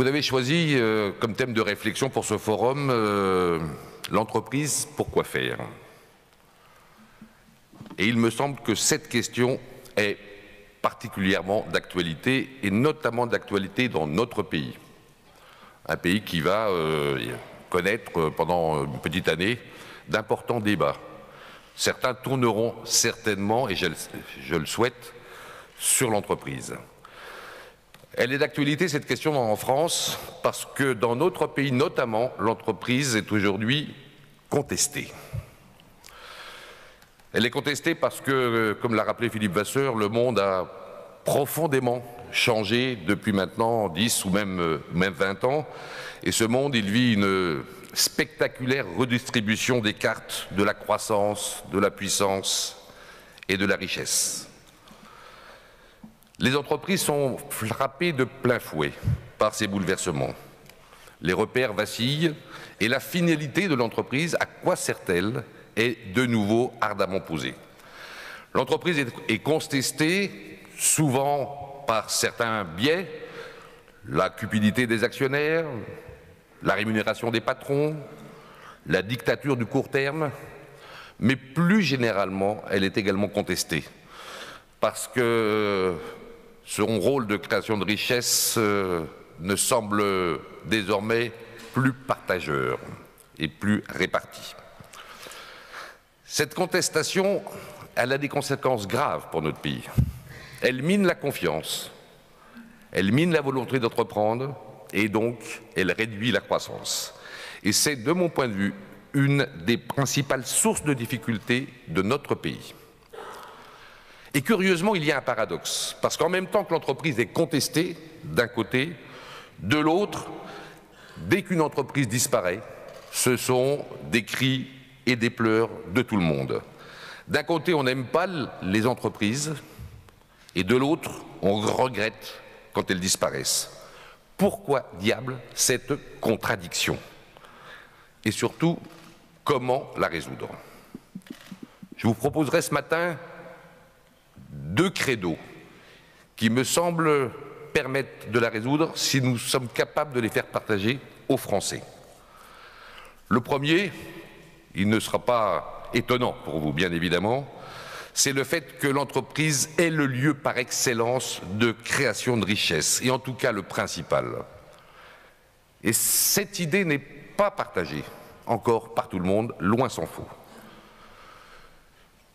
Vous avez choisi comme thème de réflexion pour ce forum l'entreprise, pourquoi faire? Et il me semble que cette question est particulièrement d'actualité, et notamment d'actualité dans notre pays. Un pays qui va connaître pendant une petite année d'importants débats. Certains tourneront certainement, et je le souhaite, sur l'entreprise. Elle est d'actualité, cette question, en France, parce que dans notre pays notamment, l'entreprise est aujourd'hui contestée. Elle est contestée parce que, comme l'a rappelé Philippe Vasseur, le monde a profondément changé depuis maintenant 10 ou même 20 ans. Et ce monde, il vit une spectaculaire redistribution des cartes de la croissance, de la puissance et de la richesse. Les entreprises sont frappées de plein fouet par ces bouleversements. Les repères vacillent et la finalité de l'entreprise, à quoi sert-elle, est de nouveau ardemment posée. L'entreprise est contestée souvent par certains biais, la cupidité des actionnaires, la rémunération des patrons, la dictature du court terme, mais plus généralement, elle est également contestée parce que son rôle de création de richesse ne semble désormais plus partageur et plus réparti. Cette contestation, elle a des conséquences graves pour notre pays. Elle mine la confiance, elle mine la volonté d'entreprendre et donc elle réduit la croissance. Et c'est, de mon point de vue, une des principales sources de difficultés de notre pays. Et curieusement, il y a un paradoxe, parce qu'en même temps que l'entreprise est contestée, d'un côté, de l'autre, dès qu'une entreprise disparaît, ce sont des cris et des pleurs de tout le monde. D'un côté, on n'aime pas les entreprises, et de l'autre, on regrette quand elles disparaissent. Pourquoi, diable, cette contradiction? Et surtout, comment la résoudre? Je vous proposerai ce matin 2 credos qui me semblent permettre de la résoudre si nous sommes capables de les faire partager aux Français. Le premier, il ne sera pas étonnant pour vous, bien évidemment, c'est le fait que l'entreprise est le lieu par excellence de création de richesse, et en tout cas le principal. Et cette idée n'est pas partagée encore par tout le monde, loin s'en faut.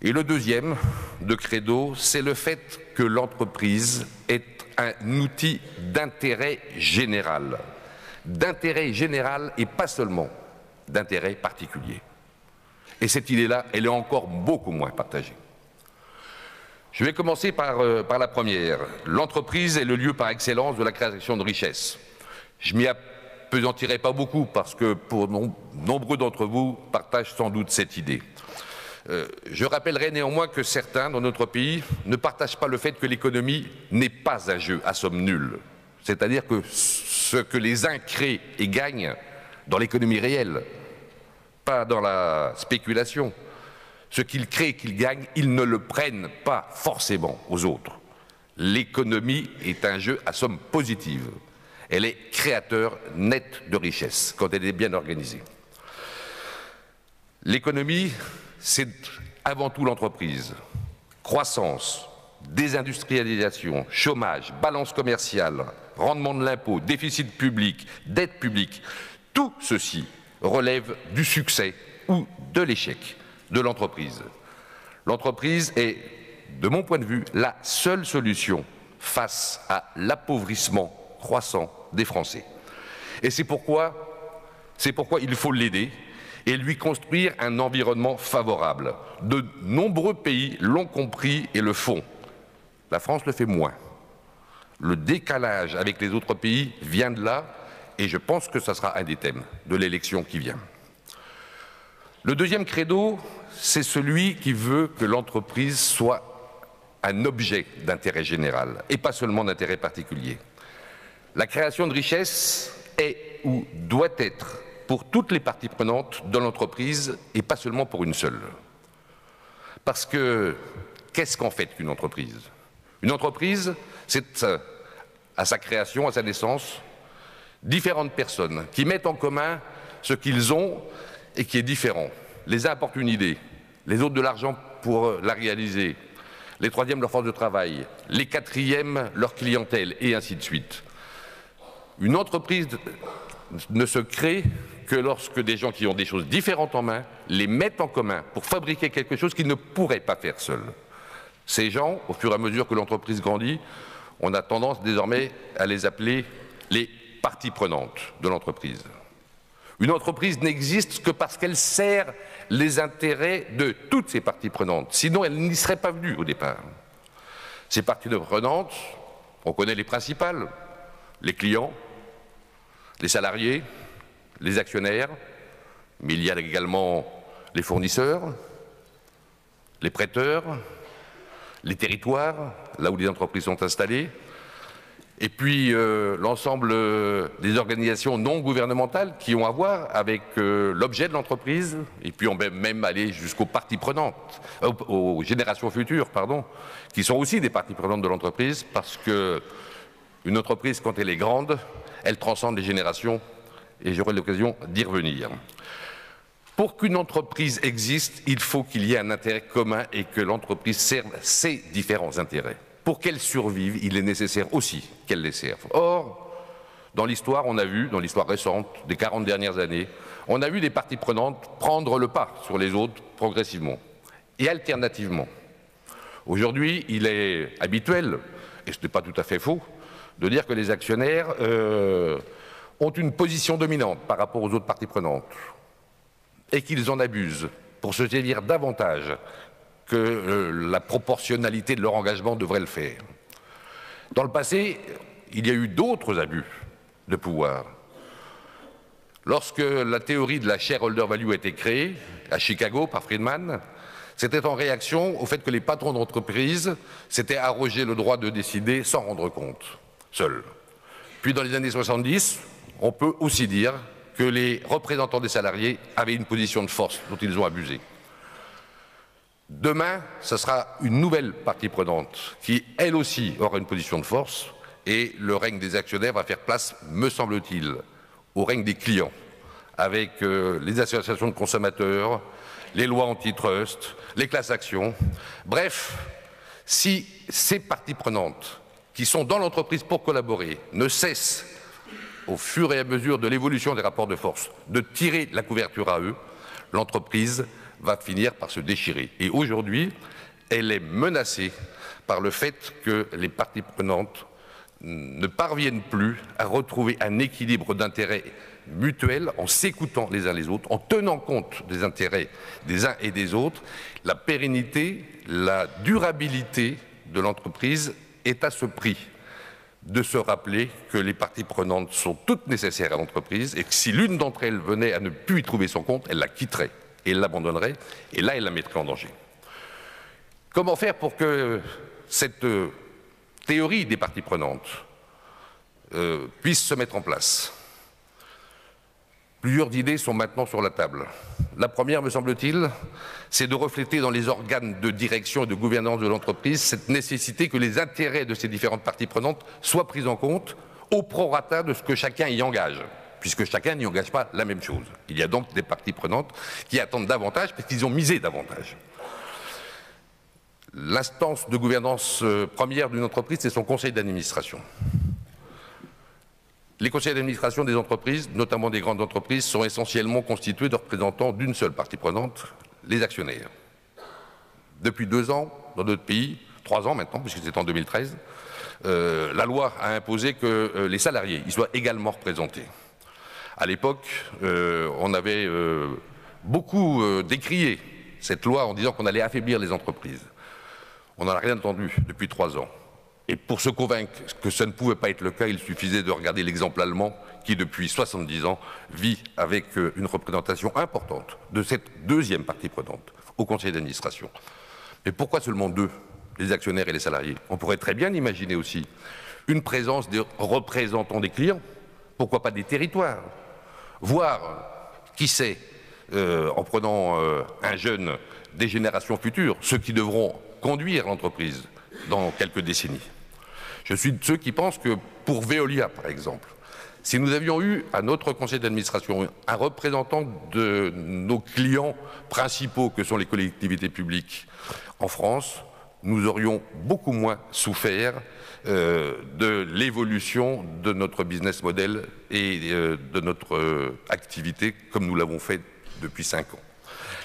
Et le deuxième de credo, c'est le fait que l'entreprise est un outil d'intérêt général et pas seulement d'intérêt particulier. Et cette idée-là, elle est encore beaucoup moins partagée. Je vais commencer par la première. L'entreprise est le lieu par excellence de la création de richesse. Je m'y appesantirai pas beaucoup parce que pour nombreux d'entre vous partagent sans doute cette idée. Je rappellerai néanmoins que certains dans notre pays ne partagent pas le fait que l'économie n'est pas un jeu à somme nulle. C'est-à-dire que ce que les uns créent et gagnent dans l'économie réelle, pas dans la spéculation, ce qu'ils créent et qu'ils gagnent, ils ne le prennent pas forcément aux autres. L'économie est un jeu à somme positive. Elle est créateur net de richesse quand elle est bien organisée. L'économie, c'est avant tout l'entreprise. Croissance, désindustrialisation, chômage, balance commerciale, rendement de l'impôt, déficit public, dette publique, tout ceci relève du succès ou de l'échec de l'entreprise. L'entreprise est, de mon point de vue, la seule solution face à l'appauvrissement croissant des Français. Et c'est pourquoi il faut l'aider et lui construire un environnement favorable. De nombreux pays l'ont compris et le font. La France le fait moins. Le décalage avec les autres pays vient de là, et je pense que ce sera un des thèmes de l'élection qui vient. Le deuxième credo, c'est celui qui veut que l'entreprise soit un objet d'intérêt général, et pas seulement d'intérêt particulier. La création de richesse est ou doit être pour toutes les parties prenantes de l'entreprise et pas seulement pour une seule. Parce que, qu'est-ce qu'en fait qu'une entreprise? Une entreprise, c'est à sa création, à sa naissance, différentes personnes qui mettent en commun ce qu'ils ont et qui est différent. Les uns apportent une idée, les autres de l'argent pour la réaliser, les troisièmes leur force de travail, les quatrièmes leur clientèle, et ainsi de suite. Une entreprise ne se crée que lorsque des gens qui ont des choses différentes en main les mettent en commun pour fabriquer quelque chose qu'ils ne pourraient pas faire seuls. Ces gens, au fur et à mesure que l'entreprise grandit, on a tendance désormais à les appeler les parties prenantes de l'entreprise. Une entreprise n'existe que parce qu'elle sert les intérêts de toutes ces parties prenantes, sinon elle n'y serait pas venue au départ. Ces parties prenantes, on connaît les principales, les clients, les salariés, les actionnaires, mais il y a également les fournisseurs, les prêteurs, les territoires, là où les entreprises sont installées, et puis l'ensemble des organisations non gouvernementales qui ont à voir avec l'objet de l'entreprise, et puis on peut même aller jusqu'aux parties prenantes, aux générations futures, pardon, qui sont aussi des parties prenantes de l'entreprise, parce qu'une entreprise, quand elle est grande, elle transcende les générations, et j'aurai l'occasion d'y revenir. Pour qu'une entreprise existe, il faut qu'il y ait un intérêt commun et que l'entreprise serve ses différents intérêts. Pour qu'elle survive, il est nécessaire aussi qu'elle les serve. Or, dans l'histoire, on a vu, dans l'histoire récente, des 40 dernières années, on a vu des parties prenantes prendre le pas sur les autres progressivement et alternativement. Aujourd'hui, il est habituel, et ce n'est pas tout à fait faux, de dire que les actionnaires ont une position dominante par rapport aux autres parties prenantes et qu'ils en abusent pour se saisir davantage que la proportionnalité de leur engagement devrait le faire. Dans le passé, il y a eu d'autres abus de pouvoir. Lorsque la théorie de la shareholder value a été créée, à Chicago, par Friedman, c'était en réaction au fait que les patrons d'entreprise s'étaient arrogé le droit de décider sans rendre compte, seuls. Puis dans les années 70, on peut aussi dire que les représentants des salariés avaient une position de force dont ils ont abusé. Demain, ce sera une nouvelle partie prenante qui, elle aussi, aura une position de force et le règne des actionnaires va faire place, me semble-t-il, au règne des clients, avec les associations de consommateurs, les lois antitrust, les classes actions. Bref, si ces parties prenantes qui sont dans l'entreprise pour collaborer ne cessent, au fur et à mesure de l'évolution des rapports de force, de tirer la couverture à eux, l'entreprise va finir par se déchirer. Et aujourd'hui, elle est menacée par le fait que les parties prenantes ne parviennent plus à retrouver un équilibre d'intérêts mutuels en s'écoutant les uns les autres, en tenant compte des intérêts des uns et des autres. La pérennité, la durabilité de l'entreprise est à ce prix de se rappeler que les parties prenantes sont toutes nécessaires à l'entreprise et que si l'une d'entre elles venait à ne plus y trouver son compte, elle la quitterait et elle l'abandonnerait, et là, elle la mettrait en danger. Comment faire pour que cette théorie des parties prenantes puisse se mettre en place? Plusieurs idées sont maintenant sur la table. La première, me semble-t-il, c'est de refléter dans les organes de direction et de gouvernance de l'entreprise cette nécessité que les intérêts de ces différentes parties prenantes soient pris en compte au prorata de ce que chacun y engage, puisque chacun n'y engage pas la même chose. Il y a donc des parties prenantes qui attendent davantage parce qu'ils ont misé davantage. L'instance de gouvernance première d'une entreprise, c'est son conseil d'administration. Les conseils d'administration des entreprises, notamment des grandes entreprises, sont essentiellement constitués de représentants d'une seule partie prenante, les actionnaires. Depuis 2 ans, dans notre pays, 3 ans maintenant, puisque c'est en 2013, la loi a imposé que les salariés y soient également représentés. À l'époque, on avait beaucoup décrié cette loi en disant qu'on allait affaiblir les entreprises. On n'en a rien entendu depuis 3 ans. Et pour se convaincre que ça ne pouvait pas être le cas, il suffisait de regarder l'exemple allemand qui, depuis 70 ans, vit avec une représentation importante de cette deuxième partie prenante au conseil d'administration. Mais pourquoi seulement 2, les actionnaires et les salariés? On pourrait très bien imaginer aussi une présence des représentants des clients, pourquoi pas des territoires, voir, qui sait, en prenant un jeune des générations futures, ceux qui devront conduire l'entreprise dans quelques décennies. Je suis de ceux qui pensent que pour Veolia, par exemple, Si nous avions eu à notre conseil d'administration un représentant de nos clients principaux, que sont les collectivités publiques en France, nous aurions beaucoup moins souffert de l'évolution de notre business model et de notre activité, comme nous l'avons fait depuis 5 ans.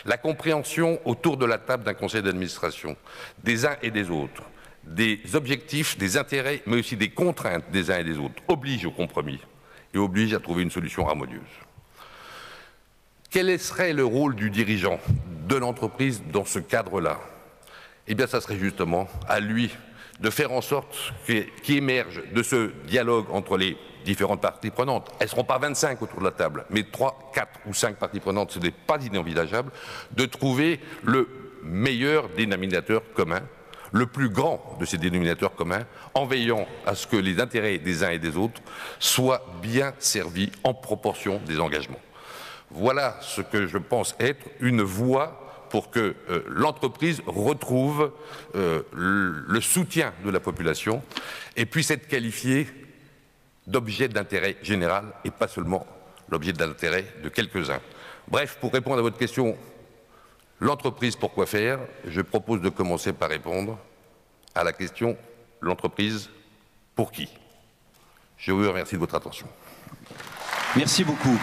La compréhension autour de la table d'un conseil d'administration, des uns et des autres, des objectifs, des intérêts, mais aussi des contraintes des uns et des autres, oblige au compromis et oblige à trouver une solution harmonieuse. Quel serait le rôle du dirigeant de l'entreprise dans ce cadre-là? Eh bien, ça serait justement à lui de faire en sorte qu'émerge de ce dialogue entre les différentes parties prenantes. Elles ne seront pas 25 autour de la table, mais 3, 4 ou 5 parties prenantes, ce n'est pas inenvisageable, de trouver le meilleur dénominateur commun, le plus grand de ces dénominateurs communs, en veillant à ce que les intérêts des uns et des autres soient bien servis en proportion des engagements. Voilà ce que je pense être une voie pour que l'entreprise retrouve le soutien de la population et puisse être qualifiée d'objet d'intérêt général et pas seulement l'objet d'intérêt de quelques-uns. Bref, pour répondre à votre question, l'entreprise, pourquoi faire? Je propose de commencer par répondre à la question l'entreprise, pour qui? Je vous remercie de votre attention. Merci beaucoup.